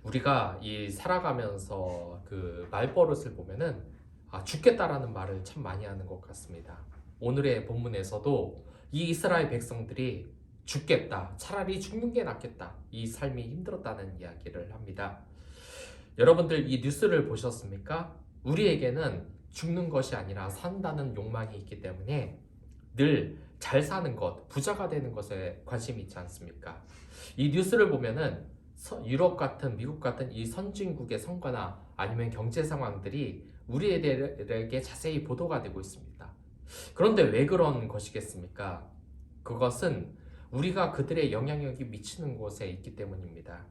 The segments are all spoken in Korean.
우리가 이 살아가면서 그 말버릇을 보면은 죽겠다라는 말을 참 많이 하는 것 같습니다. 오늘의 본문에서도 이 이스라엘 백성들이 죽겠다, 차라리 죽는 게 낫겠다, 이 삶이 힘들었다는 이야기를 합니다. 여러분들 이 뉴스를 보셨습니까? 우리에게는 죽는 것이 아니라 산다는 욕망이 있기 때문에 늘 잘 사는 것, 부자가 되는 것에 관심이 있지 않습니까? 이 뉴스를 보면은 유럽 같은 미국 같은 이 선진국의 성과나 아니면 경제 상황들이 우리에게 자세히 보도가 되고 있습니다. 그런데 왜 그런 것이겠습니까? 그것은 우리가 그들의 영향력이 미치는 곳에 있기 때문입니다.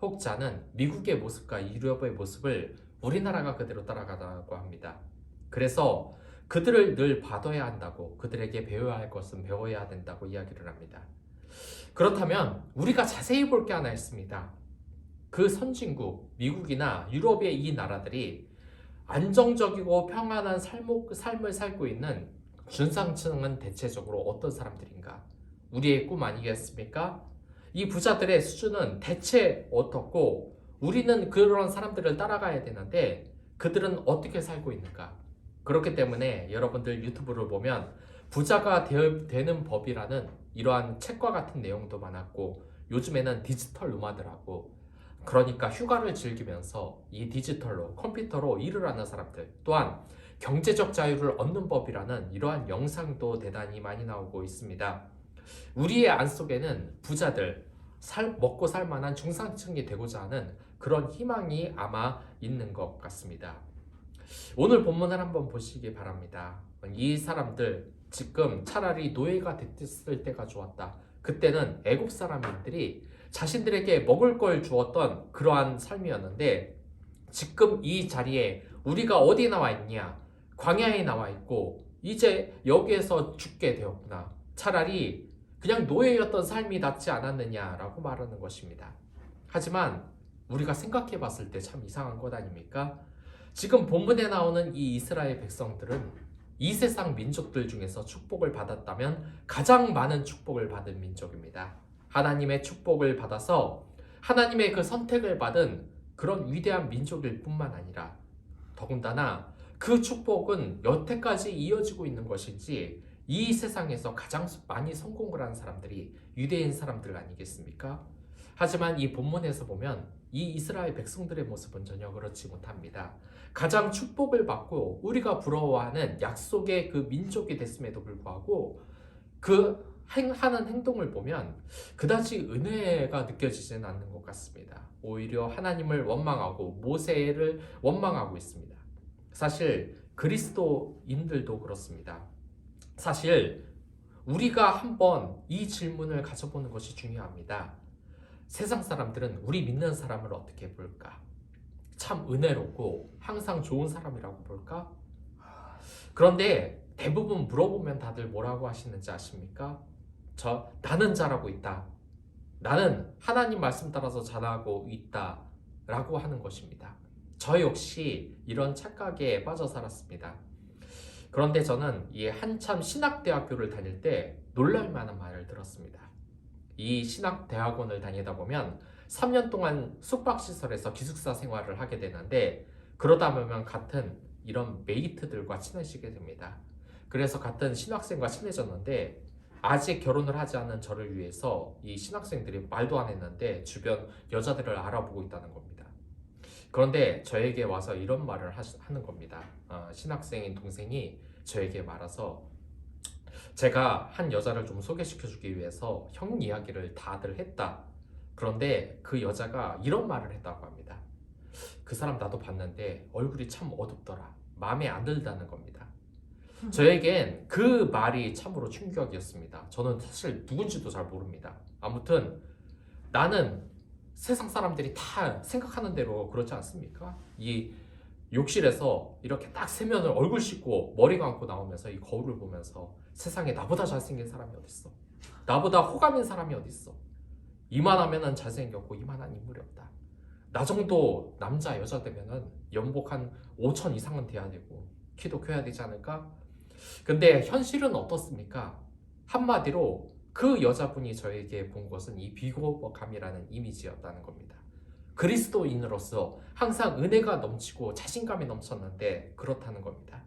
혹자는 미국의 모습과 유럽의 모습을 우리나라가 그대로 따라가다고 합니다. 그래서 그들을 늘 봐둬야 한다고, 그들에게 배워야 할 것은 배워야 된다고 이야기를 합니다. 그렇다면 우리가 자세히 볼 게 하나 있습니다. 그 선진국, 미국이나 유럽의 이 나라들이 안정적이고 평안한 삶을 살고 있는 중상층은 대체적으로 어떤 사람들인가? 우리의 꿈 아니겠습니까? 이 부자들의 수준은 대체 어떻고 우리는 그런 사람들을 따라가야 되는데 그들은 어떻게 살고 있는가? 그렇기 때문에 여러분들 유튜브를 보면 부자가 되는 법이라는 이러한 책과 같은 내용도 많았고, 요즘에는 디지털 노마드라고, 그러니까 휴가를 즐기면서 이 디지털로 컴퓨터로 일을 하는 사람들, 또한 경제적 자유를 얻는 법이라는 이러한 영상도 대단히 많이 나오고 있습니다. 우리의 안 속에는 부자들, 먹고 살 만한 중산층이 되고자 하는 그런 희망이 아마 있는 것 같습니다. 오늘 본문을 한번 보시기 바랍니다. 이 사람들 지금 차라리 노예가 됐을 때가 좋았다. 그때는 애굽 사람들이 자신들에게 먹을 걸 주었던 그러한 삶이었는데, 지금 이 자리에 우리가 어디 나와 있냐? 광야에 나와 있고 이제 여기에서 죽게 되었구나. 차라리 그냥 노예였던 삶이 낫지 않았느냐라고 말하는 것입니다. 하지만 우리가 생각해 봤을 때 참 이상한 것 아닙니까? 지금 본문에 나오는 이 이스라엘 백성들은 이 세상 민족들 중에서 축복을 받았다면 가장 많은 축복을 받은 민족입니다. 하나님의 축복을 받아서 하나님의 그 선택을 받은 그런 위대한 민족일 뿐만 아니라, 더군다나 그 축복은 여태까지 이어지고 있는 것이지, 이 세상에서 가장 많이 성공을 한 사람들이 유대인 사람들 아니겠습니까? 하지만 이 본문에서 보면 이 이스라엘 백성들의 모습은 전혀 그렇지 못합니다. 가장 축복을 받고 우리가 부러워하는 약속의 그 민족이 됐음에도 불구하고 하는 행동을 보면 그다지 은혜가 느껴지지는 않는 것 같습니다. 오히려 하나님을 원망하고 모세를 원망하고 있습니다. 사실 그리스도인들도 그렇습니다. 사실 우리가 한번 이 질문을 가져보는 것이 중요합니다. 세상 사람들은 우리 믿는 사람을 어떻게 볼까? 참 은혜롭고 항상 좋은 사람이라고 볼까? 그런데 대부분 물어보면 다들 뭐라고 하시는지 아십니까? 나는 잘하고 있다. 나는 하나님 말씀 따라서 잘하고 있다. 라고 하는 것입니다. 저 역시 이런 착각에 빠져 살았습니다. 그런데 저는 이 한참 신학대학교를 다닐 때 놀랄 만한 말을 들었습니다. 이 신학대학원을 다니다 보면 3년 동안 숙박시설에서 기숙사 생활을 하게 되는데, 그러다 보면 같은 이런 메이트들과 친해지게 됩니다. 그래서 같은 신학생과 친해졌는데, 아직 결혼을 하지 않은 저를 위해서 이 신학생들이 말도 안 했는데 주변 여자들을 알아보고 있다는 겁니다. 그런데 저에게 와서 이런 말을 하는 겁니다. 신학생인 동생이 저에게 말아서, 제가 한 여자를 좀 소개시켜주기 위해서 형 이야기를 다들 했다. 그런데 그 여자가 이런 말을 했다고 합니다. 그 사람 나도 봤는데 얼굴이 참 어둡더라. 마음에 안 들다는 겁니다. 저에겐 그 말이 참으로 충격이었습니다. 저는 사실 누군지도 잘 모릅니다. 아무튼 나는 세상 사람들이 다 생각하는 대로 그렇지 않습니까? 이 욕실에서 이렇게 딱 세면을 얼굴 씻고 머리 감고 나오면서 이 거울을 보면서 세상에 나보다 잘생긴 사람이 어딨어? 나보다 호감인 사람이 어딨어? 이만하면은 잘생겼고 이만한 인물이 없다. 나 정도 남자 여자 되면은 연봉 한 5천 이상은 돼야 되고 키도 커야 되지 않을까? 근데 현실은 어떻습니까? 한마디로 그 여자분이 저에게 본 것은 이 비호감이라는 이미지였다는 겁니다. 그리스도인으로서 항상 은혜가 넘치고 자신감이 넘쳤는데 그렇다는 겁니다.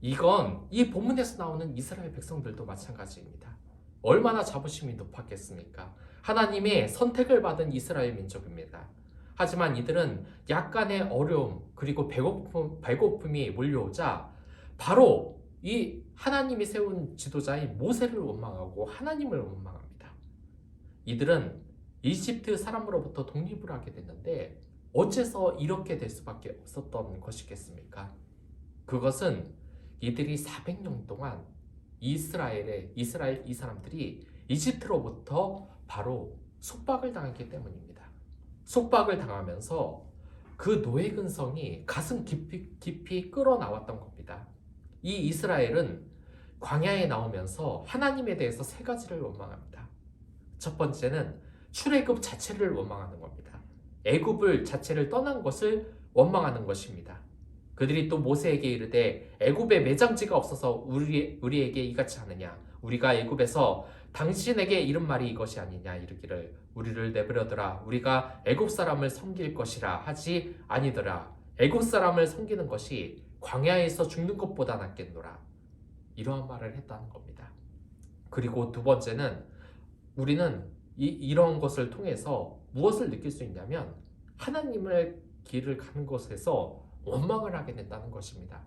이건 이 본문에서 나오는 이스라엘 백성들도 마찬가지입니다. 얼마나 자부심이 높았겠습니까? 하나님의 선택을 받은 이스라엘 민족입니다. 하지만 이들은 약간의 어려움 그리고 배고픔이 몰려오자 바로 이 하나님이 세운 지도자인 모세를 원망하고 하나님을 원망합니다. 이들은 이집트 사람으로부터 독립을 하게 됐는데 어째서 이렇게 될 수밖에 없었던 것이겠습니까? 그것은 이들이 400년 동안 이스라엘 이 사람들이 이집트로부터 바로 속박을 당했기 때문입니다. 속박을 당하면서 그 노예 근성이 가슴 깊이 끌어나왔던 겁니다. 이 이스라엘은 광야에 나오면서 하나님에 대해서 세 가지를 원망합니다. 첫 번째는 출애굽 자체를 원망하는 겁니다. 애굽을 자체를 떠난 것을 원망하는 것입니다. 그들이 또 모세에게 이르되 애굽에 매장지가 없어서 우리에게 이같이 하느냐 우리가 애굽에서 당신에게 이른 말이 이것이 아니냐 이르기를 우리를 내버려두라 우리가 애굽 사람을 섬길 것이라 하지 아니더라 애굽 사람을 섬기는 것이 광야에서 죽는 것보다 낫겠노라 이러한 말을 했다는 겁니다. 그리고 두 번째는 우리는 이런 것을 통해서 무엇을 느낄 수 있냐면 하나님의 길을 가는 것에서 원망을 하게 된다는 것입니다.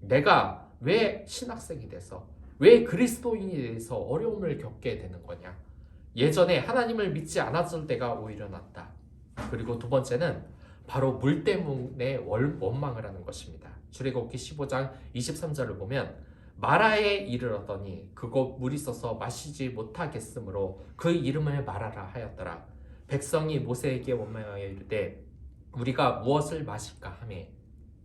내가 왜 신학생이 돼서 왜 그리스도인이 돼서 어려움을 겪게 되는 거냐. 예전에 하나님을 믿지 않았을 때가 오히려 낫다. 그리고 두 번째는 바로 물 때문에 원망을 하는 것입니다. 출애굽기 15장 23절을 보면 마라에 이르렀더니 그곳 물이 있어서 마시지 못하겠으므로 그 이름을 마라라 하였더라. 백성이 모세에게 원망하여 이르되 우리가 무엇을 마실까 하매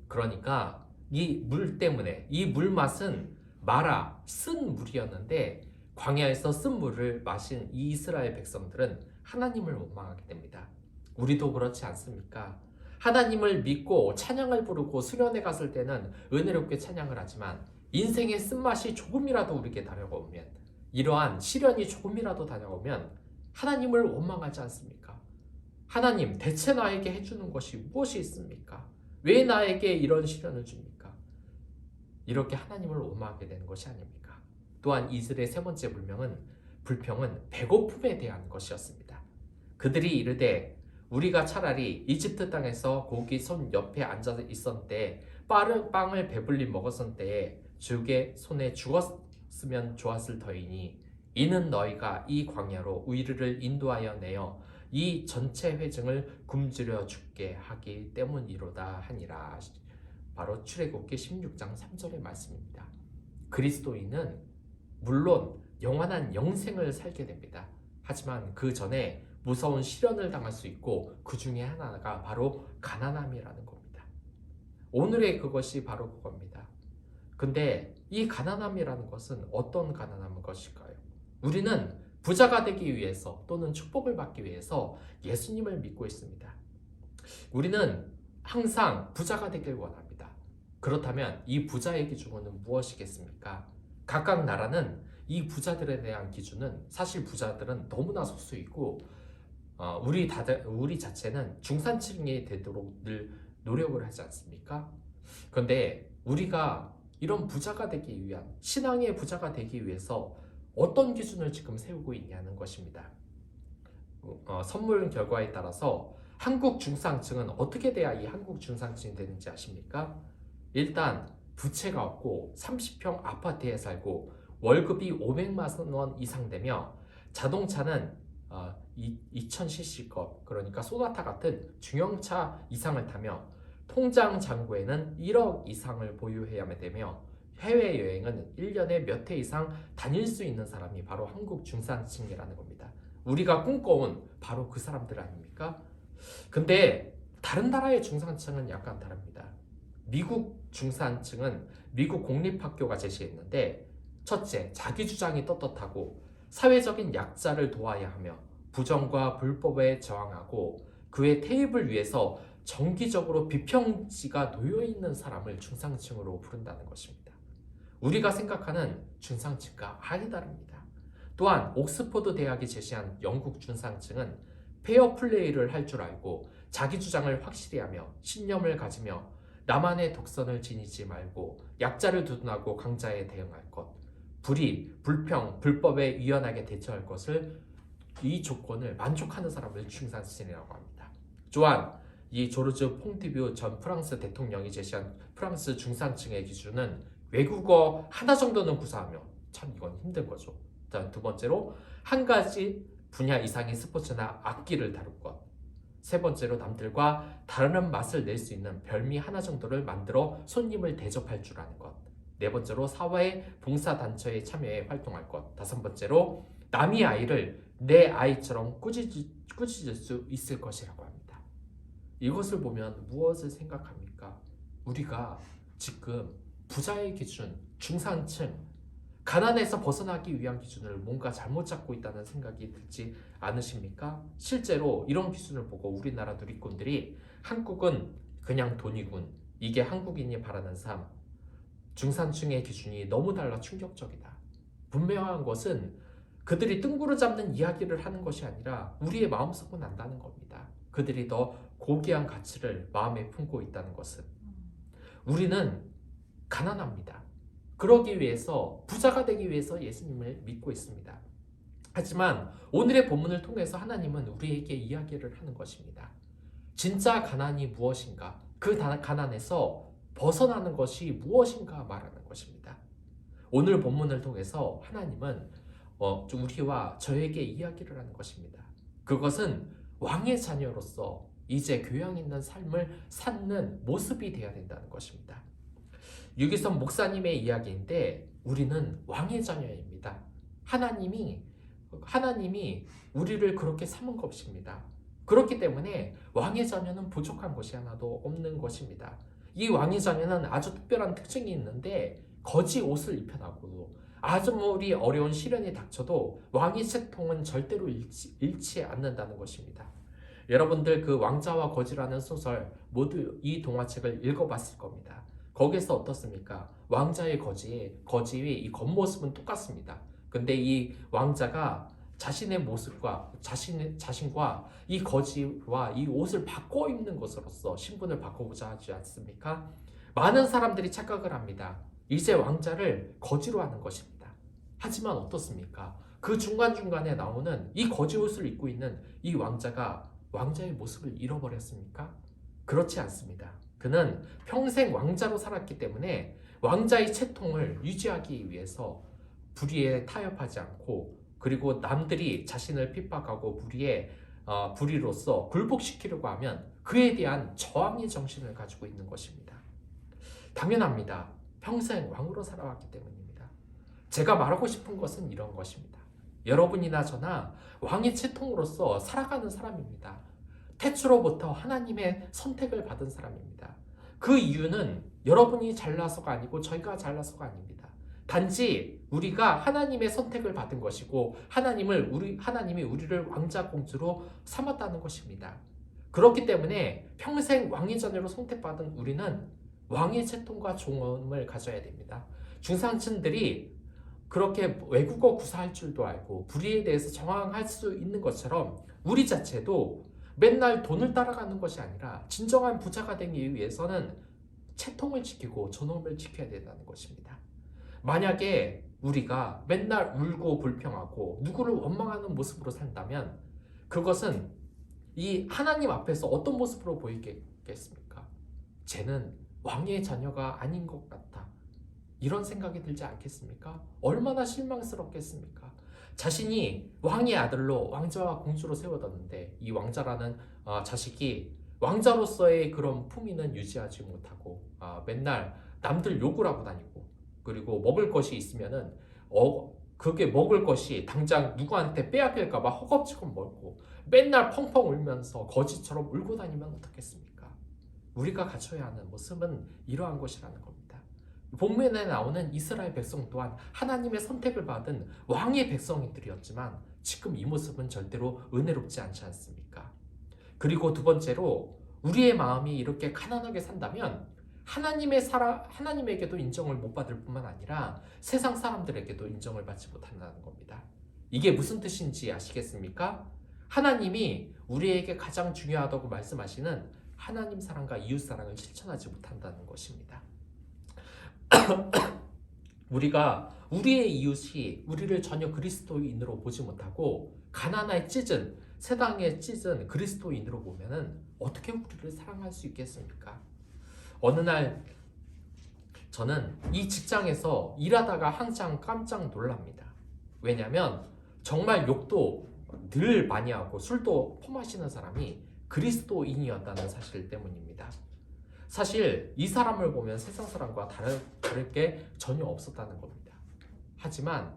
그러니까 이 물 때문에 이 물 맛은 마라 쓴 물이었는데 광야에서 쓴 물을 마신 이 이스라엘 백성들은 하나님을 원망하게 됩니다. 우리도 그렇지 않습니까? 하나님을 믿고 찬양을 부르고 수련회 갔을 때는 은혜롭게 찬양을 하지만 인생의 쓴맛이 조금이라도 우리에게 다가오면 이러한 시련이 조금이라도 다가오면 하나님을 원망하지 않습니까? 하나님 대체 나에게 해주는 것이 무엇이 있습니까? 왜 나에게 이런 시련을 줍니까? 이렇게 하나님을 원망하게 되는 것이 아닙니까? 또한 이들의 세 번째 불평은 배고픔에 대한 것이었습니다. 그들이 이르되 우리가 차라리 이집트 땅에서 고기 손 옆에 앉아 있었을 때 빵을 배불리 먹었을 때에 주의 손에 죽었으면 좋았을 터이니 이는 너희가 이 광야로 우리를 인도하여 내어 이 전체 회중을 굶주려 죽게 하기 때문이로다 하니라. 바로 출애굽기 16장 3절의 말씀입니다. 그리스도인은 물론 영원한 영생을 살게 됩니다. 하지만 그 전에 무서운 시련을 당할 수 있고 그 중에 하나가 바로 가난함이라는 겁니다. 오늘의 그것이 바로 그겁니다. 근데 이 가난함이라는 것은 어떤 가난함인 것일까요? 우리는 부자가 되기 위해서 또는 축복을 받기 위해서 예수님을 믿고 있습니다. 우리는 항상 부자가 되길 원합니다. 그렇다면 이 부자의 기준은 무엇이겠습니까? 각각 나라는 이 부자들에 대한 기준은 사실 부자들은 너무나 소수이고 우리 자체는 중산층이 되도록 늘 노력을 하지 않습니까? 그런데 우리가 이런 부자가 되기 위한 신앙의 부자가 되기 위해서 어떤 기준을 지금 세우고 있냐는 것입니다. 선물 결과에 따라서 한국 중산층은 어떻게 돼야 이 한국 중산층이 되는지 아십니까? 일단 부채가 없고 30평 아파트에 살고 월급이 500만 원 이상 되며 자동차는 2000cc급 그러니까 소나타 같은 중형차 이상을 타며 통장 잔고에는 1억 이상을 보유해야 되며 해외여행은 1년에 몇 회 이상 다닐 수 있는 사람이 바로 한국 중산층이라는 겁니다. 우리가 꿈꿔온 바로 그 사람들 아닙니까? 근데 다른 나라의 중산층은 약간 다릅니다. 미국 중산층은 미국 공립학교가 제시했는데 첫째, 자기 주장이 떳떳하고 사회적인 약자를 도와야 하며 부정과 불법에 저항하고 그의 태입을 위해서 정기적으로 비평지가 놓여있는 사람을 중산층으로 부른다는 것입니다. 우리가 생각하는 중산층과 아예 다릅니다. 또한 옥스퍼드 대학이 제시한 영국 중산층은 페어 플레이를 할 줄 알고 자기 주장을 확실히 하며 신념을 가지며 나만의 독선을 지니지 말고 약자를 두둔하고 강자에 대응할 것, 불의, 불평, 불법에 유연하게 대처할 것을 이 조건을 만족하는 사람을 중산층이라고 합니다. 또한 이 조르주 퐁티뷰 전 프랑스 대통령이 제시한 프랑스 중산층의 기준은 외국어 하나 정도는 구사하며 참 이건 힘든 거죠. 일단 두 번째로 한 가지 분야 이상의 스포츠나 악기를 다룰 것. 세 번째로 남들과 다른 맛을 낼 수 있는 별미 하나 정도를 만들어 손님을 대접할 줄 아는 것. 네 번째로 사회 봉사단체에 참여해 활동할 것. 다섯 번째로 남의 아이를 내 아이처럼 꾸짖을 수 있을 것이라고 합니다. 이것을 보면 무엇을 생각합니까? 우리가 지금 부자의 기준, 중산층, 가난에서 벗어나기 위한 기준을 뭔가 잘못 잡고 있다는 생각이 들지 않으십니까? 실제로 이런 기준을 보고 우리나라 누리꾼들이 한국은 그냥 돈이군, 이게 한국인이 바라는 삶, 중산층의 기준이 너무 달라 충격적이다. 분명한 것은 그들이 뜬구름 잡는 이야기를 하는 것이 아니라 우리의 마음속은 안다는 겁니다. 그들이 더 고귀한 가치를 마음에 품고 있다는 것은. 우리는 가난합니다. 그러기 위해서, 부자가 되기 위해서 예수님을 믿고 있습니다. 하지만 오늘의 본문을 통해서 하나님은 우리에게 이야기를 하는 것입니다. 진짜 가난이 무엇인가? 그 가난에서 벗어나는 것이 무엇인가 말하는 것입니다. 오늘 본문을 통해서 하나님은 우리와 저에게 이야기를 하는 것입니다. 그것은 왕의 자녀로서 이제 교양 있는 삶을 사는 모습이 되어야 된다는 것입니다. 유기선 목사님의 이야기인데 우리는 왕의 자녀입니다. 하나님이 우리를 그렇게 삼은 것입니다. 그렇기 때문에 왕의 자녀는 부족한 것이 하나도 없는 것입니다. 이 왕의 자녀는 아주 특별한 특징이 있는데 거지 옷을 입혀나고 아무리 어려운 시련이 닥쳐도 왕의 채통은 절대로 잃지 않는다는 것입니다. 여러분들 그 왕자와 거지라는 소설 모두 이 동화책을 읽어봤을 겁니다. 거기서 어떻습니까? 왕자의 거지의 이 겉모습은 똑같습니다. 근데 이 왕자가 자신의 모습과 자신과 이 거지와 이 옷을 바꿔 입는 것으로서 신분을 바꿔보자 하지 않습니까? 많은 사람들이 착각을 합니다. 이제 왕자를 거지로 하는 것입니다. 하지만 어떻습니까? 그 중간중간에 나오는 이 거지 옷을 입고 있는 이 왕자가 왕자의 모습을 잃어버렸습니까? 그렇지 않습니다. 그는 평생 왕자로 살았기 때문에 왕자의 채통을 유지하기 위해서 불의에 타협하지 않고, 그리고 남들이 자신을 핍박하고 불의로서 굴복시키려고 하면 그에 대한 저항의 정신을 가지고 있는 것입니다. 당연합니다. 평생 왕으로 살아왔기 때문입니다. 제가 말하고 싶은 것은 이런 것입니다. 여러분이나 저나 왕의 채통으로서 살아가는 사람입니다. 태초로부터 하나님의 선택을 받은 사람입니다. 그 이유는 여러분이 잘나서가 아니고 저희가 잘나서가 아닙니다. 단지 우리가 하나님의 선택을 받은 것이고 하나님이 우리를 왕자 공주로 삼았다는 것입니다. 그렇기 때문에 평생 왕의 자녀로 선택받은 우리는 왕의 채통과 종엄을 가져야 됩니다. 중산층들이 그렇게 외국어 구사할 줄도 알고 불의에 대해서 저항할 수 있는 것처럼 우리 자체도 맨날 돈을 따라가는 것이 아니라 진정한 부자가 되기 위해서는 채통을 지키고 존엄을 지켜야 된다는 것입니다. 만약에 우리가 맨날 울고 불평하고 누구를 원망하는 모습으로 산다면 그것은 이 하나님 앞에서 어떤 모습으로 보이겠습니까? 쟤는 왕의 자녀가 아닌 것 같다. 이런 생각이 들지 않겠습니까? 얼마나 실망스럽겠습니까? 자신이 왕의 아들로 왕자와 공주로 세워뒀는데 이 왕자라는 자식이 왕자로서의 그런 품위는 유지하지 못하고 맨날 남들 욕을 하고 다니고, 그리고 먹을 것이 있으면은 그게 먹을 것이 당장 누구한테 빼앗길까봐 허겁지겁 먹고 맨날 펑펑 울면서 거지처럼 울고 다니면 어떻겠습니까? 우리가 갖춰야 하는 모습은 이러한 것이라는 겁니다. 본문에 나오는 이스라엘 백성 또한 하나님의 선택을 받은 왕의 백성들이었지만 지금 이 모습은 절대로 은혜롭지 않지 않습니까? 그리고 두 번째로 우리의 마음이 이렇게 가난하게 산다면 하나님에게도 인정을 못 받을 뿐만 아니라 세상 사람들에게도 인정을 받지 못한다는 겁니다. 이게 무슨 뜻인지 아시겠습니까? 하나님이 우리에게 가장 중요하다고 말씀하시는 하나님 사랑과 이웃 사랑을 실천하지 못한다는 것입니다. 우리가 우리의 이웃이 우리를 전혀 그리스도인으로 보지 못하고 가난에 찢은 세상에 찢은 그리스도인으로 보면은 어떻게 우리를 사랑할 수 있겠습니까? 어느 날 저는 이 직장에서 일하다가 항상 깜짝 놀랍니다. 왜냐하면 정말 욕도 늘 많이 하고 술도 퍼마시는 사람이 그리스도인이었다는 사실 때문입니다. 사실 이 사람을 보면 세상 사람과 다를 게 전혀 없었다는 겁니다. 하지만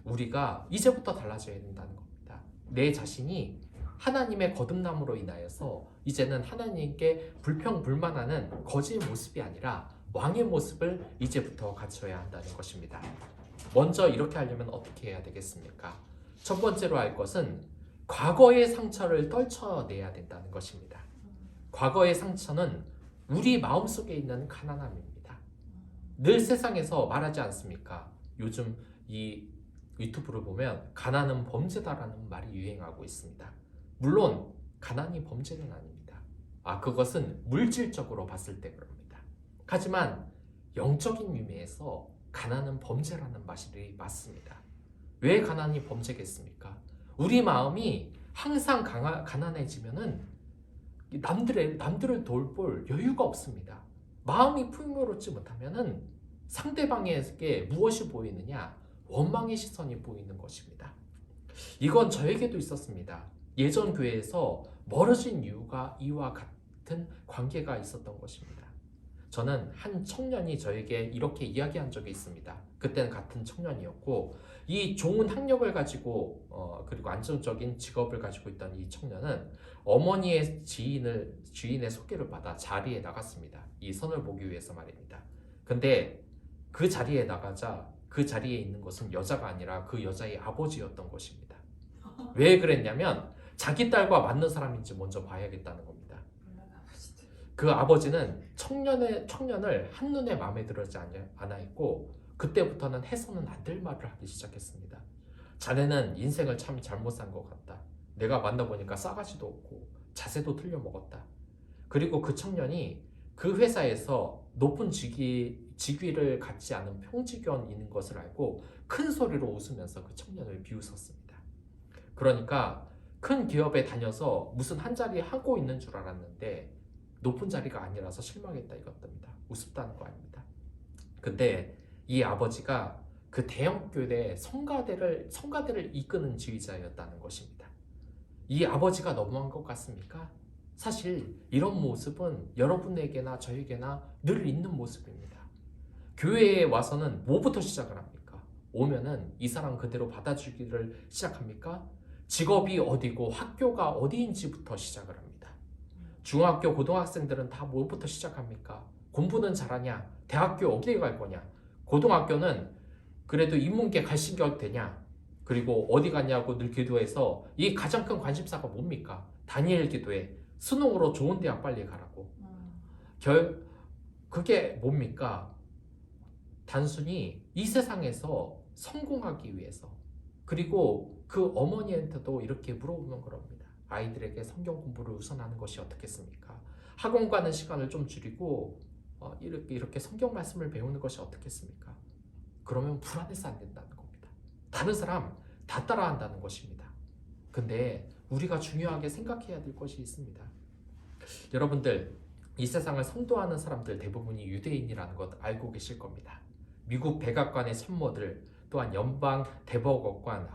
우리가 이제부터 달라져야 된다는 겁니다. 내 자신이 하나님의 거듭남으로 인하여서 이제는 하나님께 불평불만하는 거지의 모습이 아니라 왕의 모습을 이제부터 갖춰야 한다는 것입니다. 먼저 이렇게 하려면 어떻게 해야 되겠습니까? 첫 번째로 할 것은 과거의 상처를 떨쳐내야 된다는 것입니다. 과거의 상처는 우리 마음속에 있는 가난함입니다. 늘 세상에서 말하지 않습니까? 요즘 이 유튜브를 보면 가난은 범죄다라는 말이 유행하고 있습니다. 물론 가난이 범죄는 아닙니다. 그것은 물질적으로 봤을 때 그럽니다. 하지만 영적인 의미에서 가난은 범죄라는 말이 맞습니다. 왜 가난이 범죄겠습니까? 우리 마음이 항상 가난해지면은 남들을 돌볼 여유가 없습니다. 마음이 풍요롭지 못하면은 상대방에게 무엇이 보이느냐? 원망의 시선이 보이는 것입니다. 이건 저에게도 있었습니다. 예전 교회에서 멀어진 이유가 이와 같은 관계가 있었던 것입니다. 저는 한 청년이 저에게 이렇게 이야기한 적이 있습니다. 그때는 같은 청년이었고 이 좋은 학력을 가지고 그리고 안정적인 직업을 가지고 있던 이 청년은 어머니의 지인의 소개를 받아 자리에 나갔습니다. 이 선을 보기 위해서 말입니다. 근데 그 자리에 나가자 그 자리에 있는 것은 여자가 아니라 그 여자의 아버지였던 것입니다. 왜 그랬냐면 자기 딸과 맞는 사람인지 먼저 봐야겠다는 겁니다. 그 아버지는 청년을 한눈에 마음에 들지 않아 했고 그때부터는 해서는 안 될 말을 하기 시작했습니다. 자네는 인생을 참 잘못 산 것 같다. 내가 만나보니까 싸가지도 없고 자세도 틀려 먹었다. 그리고 그 청년이 그 회사에서 높은 직위를 갖지 않은 평직원인 것을 알고 큰 소리로 웃으면서 그 청년을 비웃었습니다. 그러니까 큰 기업에 다녀서 무슨 한 자리 하고 있는 줄 알았는데 높은 자리가 아니라서 실망했다 이것입니다. 우습다는 거 아닙니다. 근데 이 아버지가 그 대형교회 성가대를 이끄는 지휘자였다는 것입니다. 이 아버지가 너무한 것 같습니까? 사실 이런 모습은 여러분에게나 저에게나 늘 있는 모습입니다. 교회에 와서는 뭐부터 시작을 합니까? 오면은 이 사람 그대로 받아주기를 시작합니까? 직업이 어디고 학교가 어디인지부터 시작을 합니다. 중학교, 고등학생들은 다 뭐부터 시작합니까? 공부는 잘하냐? 대학교 어디에 갈 거냐? 고등학교는 그래도 인문계 갈 생각 되냐? 그리고 어디 갔냐고 늘 기도해서 이 가장 큰 관심사가 뭡니까? 다니엘 기도에 수능으로 좋은 대학 빨리 가라고. 그게 뭡니까? 단순히 이 세상에서 성공하기 위해서. 그리고 그 어머니한테도 이렇게 물어보는 겁니다. 아이들에게 성경 공부를 우선하는 것이 어떻겠습니까? 학원 가는 시간을 좀 줄이고 이렇게 성경 말씀을 배우는 것이 어떻겠습니까? 그러면 불안해서 안 된다는 겁니다. 다른 사람 다 따라한다는 것입니다. 근데 우리가 중요하게 생각해야 될 것이 있습니다. 여러분들 이 세상을 선도하는 사람들 대부분이 유대인이라는 것 알고 계실 겁니다. 미국 백악관의 참모들 또한 연방 대법관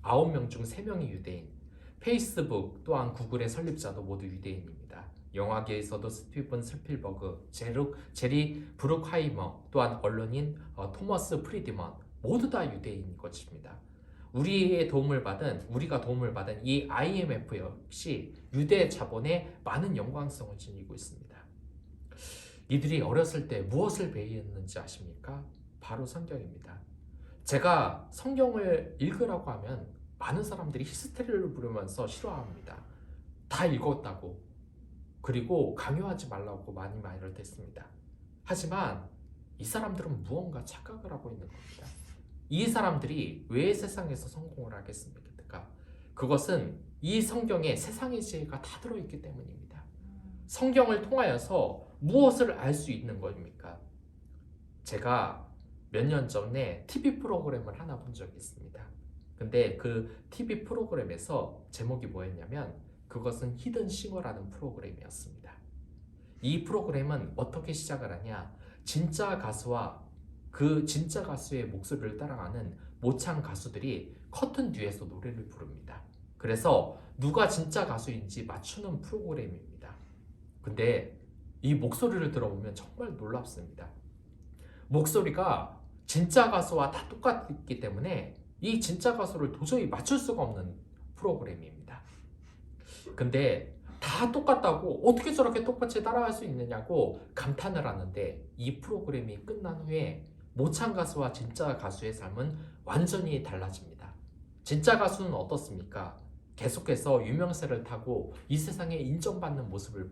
9명 중 3명이 유대인, 페이스북 또한 구글의 설립자도 모두 유대인입니다. 영화계에서도 스티븐 스필버그, 제리 브룩하이머, 또한 언론인 토머스 프리드먼 모두 다 유대인인 것입니다. 우리가 도움을 받은 이 IMF 역시 유대 자본의 많은 영광성을 지니고 있습니다. 이들이 어렸을 때 무엇을 배웠는지 아십니까? 바로 성경입니다. 제가 성경을 읽으라고 하면 많은 사람들이 히스테리를 부르면서 싫어합니다. 다 읽었다고. 그리고 강요하지 말라고 많이 말을 했습니다. 하지만 이 사람들은 무언가 착각을 하고 있는 겁니다. 이 사람들이 왜 세상에서 성공을 하겠습니까? 그것은 이 성경에 세상의 지혜가 다 들어있기 때문입니다. 성경을 통하여서 무엇을 알 수 있는 겁니까? 제가 몇 년 전에 TV 프로그램을 하나 본 적이 있습니다. 근데 그 TV 프로그램에서 제목이 뭐였냐면 그것은 히든 싱어라는 프로그램이었습니다. 이 프로그램은 어떻게 시작을 하냐? 진짜 가수와 그 진짜 가수의 목소리를 따라가는 모창 가수들이 커튼 뒤에서 노래를 부릅니다. 그래서 누가 진짜 가수인지 맞추는 프로그램입니다. 근데 이 목소리를 들어보면 정말 놀랍습니다. 목소리가 진짜 가수와 다 똑같기 때문에 이 진짜 가수를 도저히 맞출 수가 없는 프로그램입니다. 근데 다 똑같다고 어떻게 저렇게 똑같이 따라할 수 있느냐고 감탄을 하는데 이 프로그램이 끝난 후에 모창 가수와 진짜 가수의 삶은 완전히 달라집니다. 진짜 가수는 어떻습니까? 계속해서 유명세를 타고 이 세상에 인정받는 모습을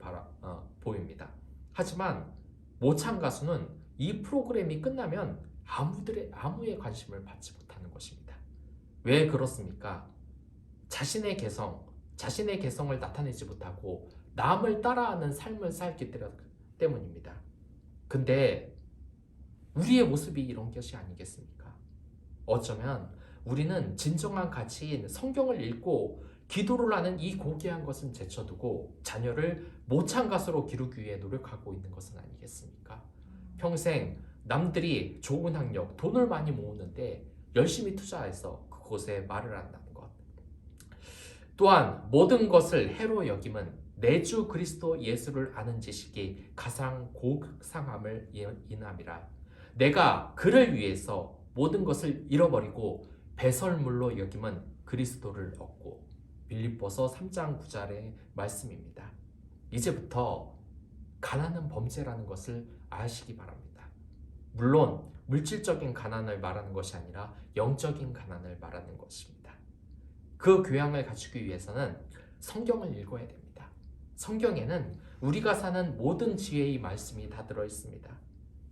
보입니다. 하지만 모창 가수는 이 프로그램이 끝나면 아무의 관심을 받지 못하는 것입니다. 왜 그렇습니까? 자신의 개성을 나타내지 못하고 남을 따라하는 삶을 살기 때문입니다. 근데 우리의 모습이 이런 것이 아니겠습니까? 어쩌면 우리는 진정한 가치인 성경을 읽고 기도를 하는 이 고귀한 것은 제쳐두고 자녀를 모창 가수로 기르기 위해 노력하고 있는 것은 아니겠습니까? 평생 남들이 좋은 학력, 돈을 많이 모으는데 열심히 투자해서 그곳에 말을 한다는 것. 또한 모든 것을 해로 여김은 내 주 그리스도 예수를 아는 지식이 가장 고상함을 인함이라. 내가 그를 위해서 모든 것을 잃어버리고 배설물로 여김은 그리스도를 얻고. 빌립보서 3장 9절의 말씀입니다. 이제부터 가난은 범죄라는 것을 아시기 바랍니다. 물론 물질적인 가난을 말하는 것이 아니라 영적인 가난을 말하는 것입니다. 그 교양을 갖추기 위해서는 성경을 읽어야 됩니다. 성경에는 우리가 사는 모든 지혜의 말씀이 다 들어있습니다.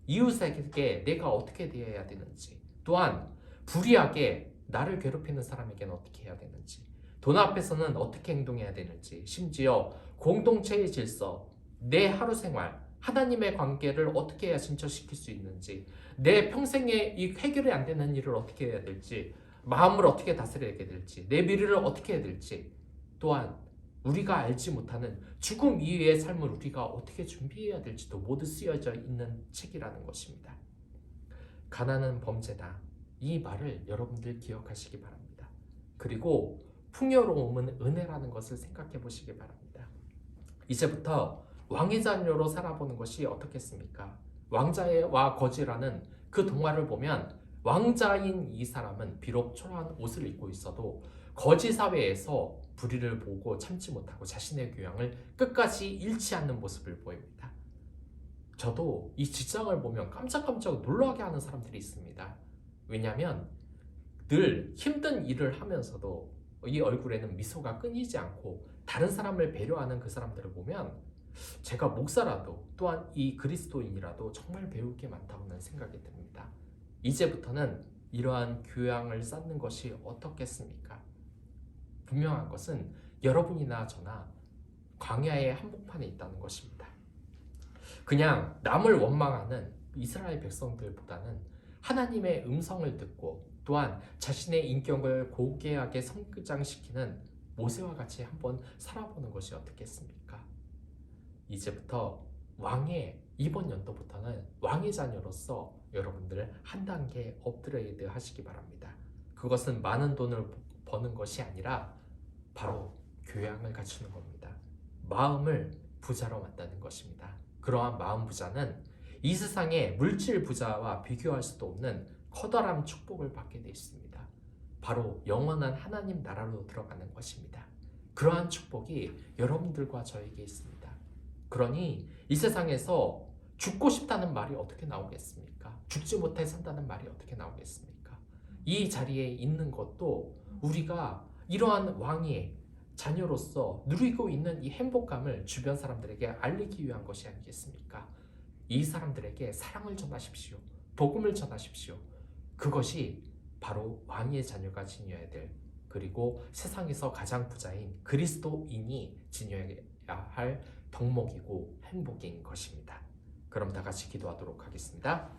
이웃에게 내가 어떻게 대해야 되는지, 또한 불의하게 나를 괴롭히는 사람에게는 어떻게 해야 되는지, 돈 앞에서는 어떻게 행동해야 되는지, 심지어 공동체의 질서, 내 하루 생활, 하나님의 관계를 어떻게 해야 진전시킬 수 있는지, 내 평생에 이 해결이 안 되는 일을 어떻게 해야 될지, 마음을 어떻게 다스려야 될지, 내 미래를 어떻게 해야 될지, 또한 우리가 알지 못하는 죽음 이후의 삶을 우리가 어떻게 준비해야 될지도 모두 쓰여져 있는 책이라는 것입니다. 가난은 범죄다. 이 말을 여러분들 기억하시기 바랍니다. 그리고 풍요로움은 은혜라는 것을 생각해 보시기 바랍니다. 이제부터 왕의 자녀로 살아보는 것이 어떻겠습니까? 왕자와 거지라는 그 동화를 보면 왕자인 이 사람은 비록 초라한 옷을 입고 있어도 거지 사회에서 불의를 보고 참지 못하고 자신의 교양을 끝까지 잃지 않는 모습을 보입니다. 저도 이 직장을 보면 깜짝깜짝 놀라게 하는 사람들이 있습니다. 왜냐하면 늘 힘든 일을 하면서도 이 얼굴에는 미소가 끊이지 않고 다른 사람을 배려하는 그 사람들을 보면 제가 목사라도 또한 이 그리스도인이라도 정말 배울 게 많다는 생각이 듭니다. 이제부터는 이러한 교양을 쌓는 것이 어떻겠습니까? 분명한 것은 여러분이나 저나 광야의 한복판에 있다는 것입니다. 그냥 남을 원망하는 이스라엘 백성들보다는 하나님의 음성을 듣고 또한 자신의 인격을 고귀하게 성장시키는 모세와 같이 한번 살아보는 것이 어떻겠습니까? 이제부터 이번 연도부터는 왕의 자녀로서 여러분들 한 단계 업그레이드 하시기 바랍니다. 그것은 많은 돈을 버는 것이 아니라 바로 교양을 갖추는 겁니다. 마음을 부자로 만드는 것입니다. 그러한 마음 부자는 이 세상의 물질 부자와 비교할 수도 없는 커다란 축복을 받게 되어 있습니다. 바로 영원한 하나님 나라로 들어가는 것입니다. 그러한 축복이 여러분들과 저에게 있습니다. 그러니 이 세상에서 죽고 싶다는 말이 어떻게 나오겠습니까? 죽지 못해 산다는 말이 어떻게 나오겠습니까? 이 자리에 있는 것도 우리가 이러한 왕의 자녀로서 누리고 있는 이 행복감을 주변 사람들에게 알리기 위한 것이 아니겠습니까? 이 사람들에게 사랑을 전하십시오. 복음을 전하십시오. 그것이 바로 왕의 자녀가 지녀야 될 그리고 세상에서 가장 부자인 그리스도인이 지녀야 할 덕목이고 행복인 것입니다. 그럼 다 같이 기도하도록 하겠습니다.